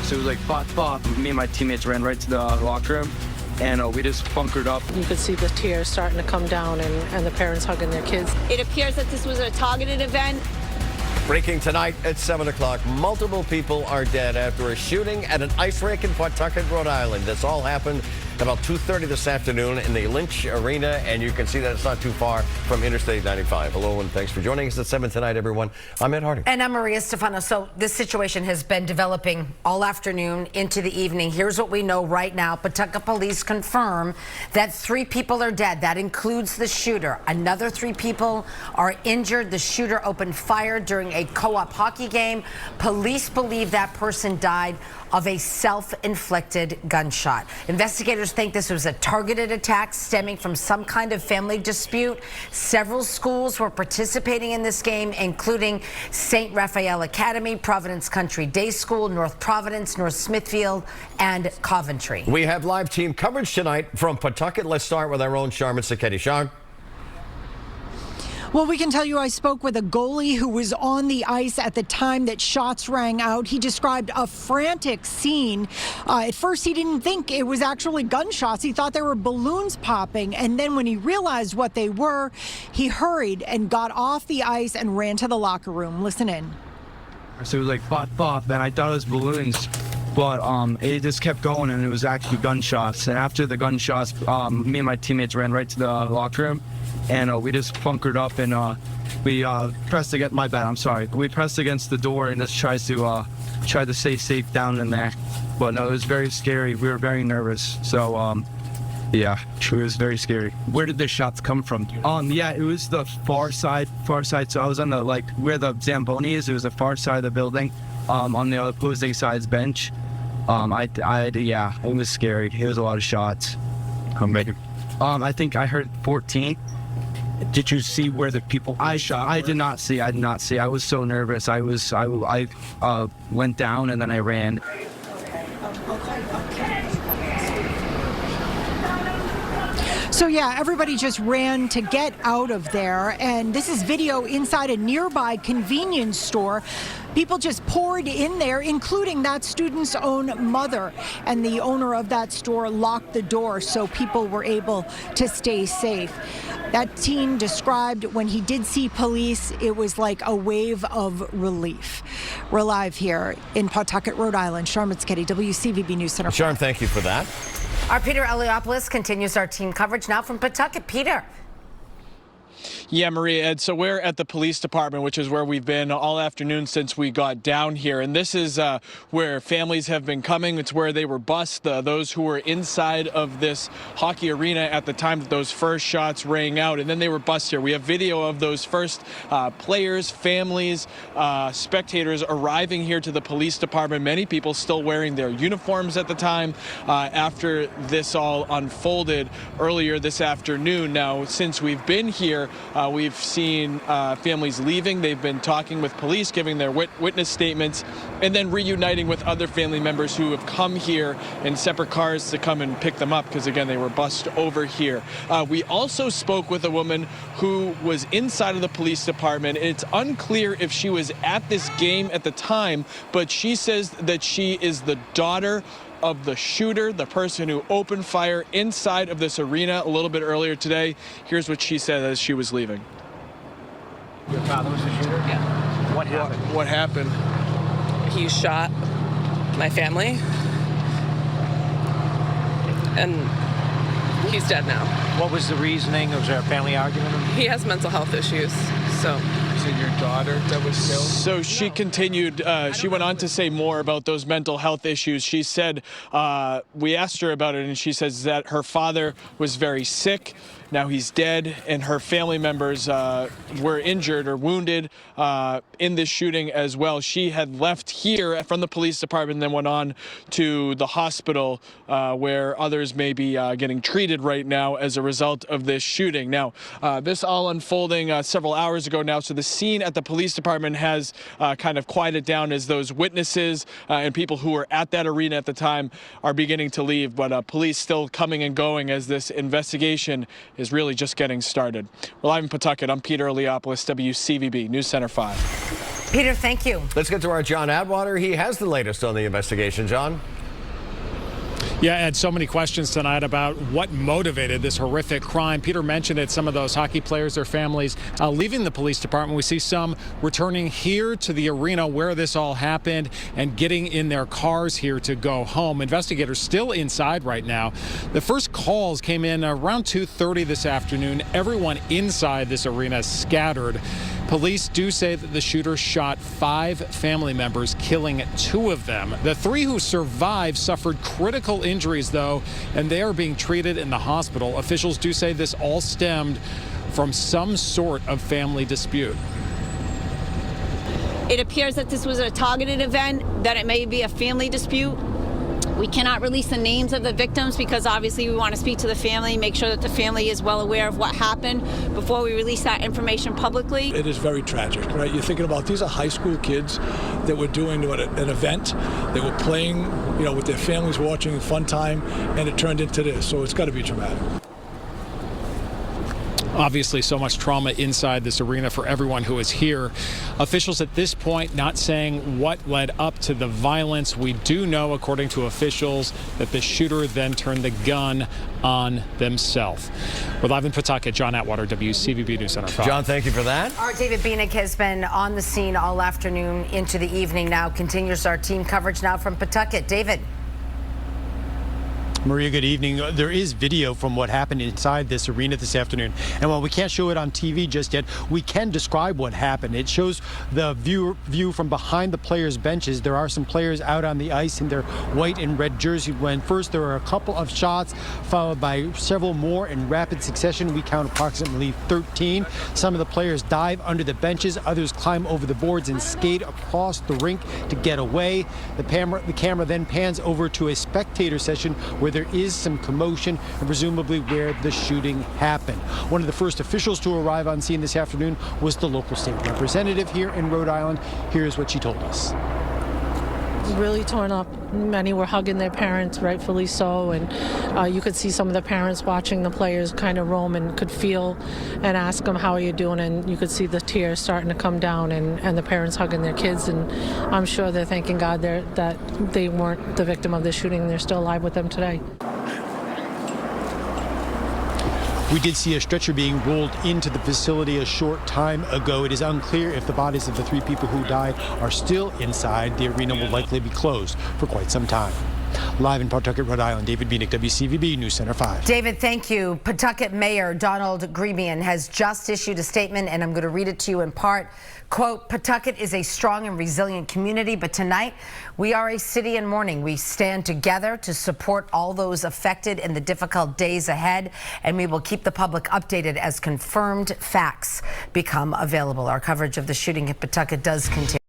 So it was like pop, pop. Me and my teammates ran right to the locker room, and we just bunkered up. You could see the tears starting to come down and the parents hugging their kids. It appears that this was a targeted event. Breaking tonight at 7 o'clock, multiple people are dead after a shooting at an ice rink in Pawtucket, Rhode Island. This all happened about 2:30 this afternoon in the Lynch Arena, and you can see that it's not too far from Interstate 95. Hello, and thanks for joining us at 7 tonight, everyone. I'm Ed Hardy. And I'm Maria Stefano. So this situation has been developing all afternoon into the evening. Here's what we know right now. Pawtucket police confirm that 3 people are dead. That includes the shooter. Another 3 people are injured. The shooter opened fire during a co-op hockey game. Police believe that person died of a self-inflicted gunshot. Investigators think this was a targeted attack stemming from some kind of family dispute. Several schools were participating in this game, including St. Raphael Academy, Providence Country Day School, North Providence, North Smithfield, and Coventry. We have live team coverage tonight from Pawtucket. Let's start with our own Sharman Sacchetti. Sharon? Well, we can tell you I spoke with a goalie who was on the ice at the time that shots rang out. He described a frantic scene. At first, he didn't think it was actually gunshots. He thought there were balloons popping. And then when he realized what they were, he hurried and got off the ice and ran to the locker room. Listen in. So it was like pop, pop, and I thought it was balloons. But it just kept going, and it was actually gunshots. And after the gunshots, me and my teammates ran right to the locker room, and we just bunkered up, and we pressed against. My bad. I'm sorry. We pressed against the door and just tried to stay safe down in there. But no, it was very scary. We were very nervous. So yeah, it was very scary. Where did the shots come from? Yeah, it was the far side. So I was on the where the Zamboni is. It was the far side of the building, on the opposing side's bench. Yeah, it was scary. It was a lot of shots. I think I heard 14. Did you see where the people shot? I did not see. I was so nervous. I went down and then I ran. So yeah, everybody just ran to get out of there. And this is video inside a nearby convenience store. People just poured in there, including that student's own mother. And the owner of that store locked the door so people were able to stay safe. That teen described when he did see police, it was like a wave of relief. We're live here in Pawtucket, Rhode Island. Sharman Sacchetti, WCVB News Center. Sharon, thank you for that. Our Peter Eliopoulos continues our team coverage now from Pawtucket. Peter. Yeah, Maria, Ed, so we're at the police department, which is where we've been all afternoon since we got down here. And this is where families have been coming. It's where they were bused, those who were inside of this hockey arena at the time that those first shots rang out. And then they were bused here. We have video of those first players, families, spectators arriving here to the police department. Many people still wearing their uniforms at the time after this all unfolded earlier this afternoon. Now, since we've been here, we've seen families leaving. They've been talking with police, giving their witness statements, and then reuniting with other family members who have come here in separate cars to come and pick them up because, again, they were bused over here. We also spoke with a woman who was inside of the police department. It's unclear if she was at this game at the time, but she says that she is the daughter of the shooter, the person who opened fire inside of this arena a little bit earlier today. Here's what she said as she was leaving. Your father was the shooter? Yeah. What happened? What happened? He shot my family, and he's dead now. What was the reasoning? Was there a family argument? He has mental health issues, so. Is it your daughter that was killed? So she continued, she went on to say more about those mental health issues. She said, we asked her about it, and she says that her father was very sick. Now he's dead, and her family members were injured or wounded in this shooting as well. She had left here from the police department and then went on to the hospital where others may be getting treated right now as a result of this shooting. Now, this all unfolding several hours ago now, so the scene at the police department has kind of quieted down as those witnesses and people who were at that arena at the time are beginning to leave, but police still coming and going as this investigation is really just getting started. We're live in Pawtucket. I'm Peter Eliopoulos, WCVB News Center 5. Peter, thank you. Let's get to our John Atwater. He has the latest on the investigation. John? Yeah, Ed, so many questions tonight about what motivated this horrific crime. Peter mentioned it, some of those hockey players, their families leaving the police department. We see some returning here to the arena where this all happened and getting in their cars here to go home. Investigators still inside right now. The first calls came in around 2:30 this afternoon. Everyone inside this arena scattered. Police do say that the shooter shot 5 family members, killing 2 of them. The 3 who survived suffered critical injuries, though, and they are being treated in the hospital. Officials do say this all stemmed from some sort of family dispute. It appears that this was a targeted event, that it may be a family dispute. We cannot release the names of the victims because obviously we want to speak to the family, make sure that the family is well aware of what happened before we release that information publicly. It is very tragic, right? You're thinking about these are high school kids that were doing an event. They were playing, with their families watching, fun time, and it turned into this. So it's got to be traumatic. Obviously, so much trauma inside this arena for everyone who is here. Officials at this point not saying what led up to the violence. We do know, according to officials, that the shooter then turned the gun on themselves. We're live in Pawtucket. John Atwater, WCVB News Center 5. John, thank you for that. Our David Bienick has been on the scene all afternoon into the evening now. Continues our team coverage now from Pawtucket. David. Maria, good evening. There is video from what happened inside this arena this afternoon. And while we can't show it on TV just yet, we can describe what happened. It shows the view from behind the players' benches. There are some players out on the ice in their white and red jersey. When first there were a couple of shots, followed by several more in rapid succession. We count approximately 13. Some of the players dive under the benches. Others climb over the boards and skate across the rink to get away. The camera then pans over to a spectator session where there is some commotion and presumably where the shooting happened. One of the first officials to arrive on scene this afternoon was the local state representative here in Rhode Island. Here's what she told us. Really torn up. Many were hugging their parents, rightfully so, and you could see some of the parents watching the players kind of roam and could feel and ask them, how are you doing? And you could see the tears starting to come down and the parents hugging their kids, and I'm sure they're thanking God that they weren't the victim of the shooting and they're still alive with them today. We did see a stretcher being rolled into the facility a short time ago. It is unclear if the bodies of the 3 people who died are still inside. The arena will likely be closed for quite some time. Live in Pawtucket, Rhode Island, David Bienick, WCVB News Center 5. David, thank you. Pawtucket Mayor Donald Gremian has just issued a statement, and I'm going to read it to you in part. Quote, Pawtucket is a strong and resilient community, but tonight we are a city in mourning. We stand together to support all those affected in the difficult days ahead, and we will keep the public updated as confirmed facts become available. Our coverage of the shooting at Pawtucket does continue.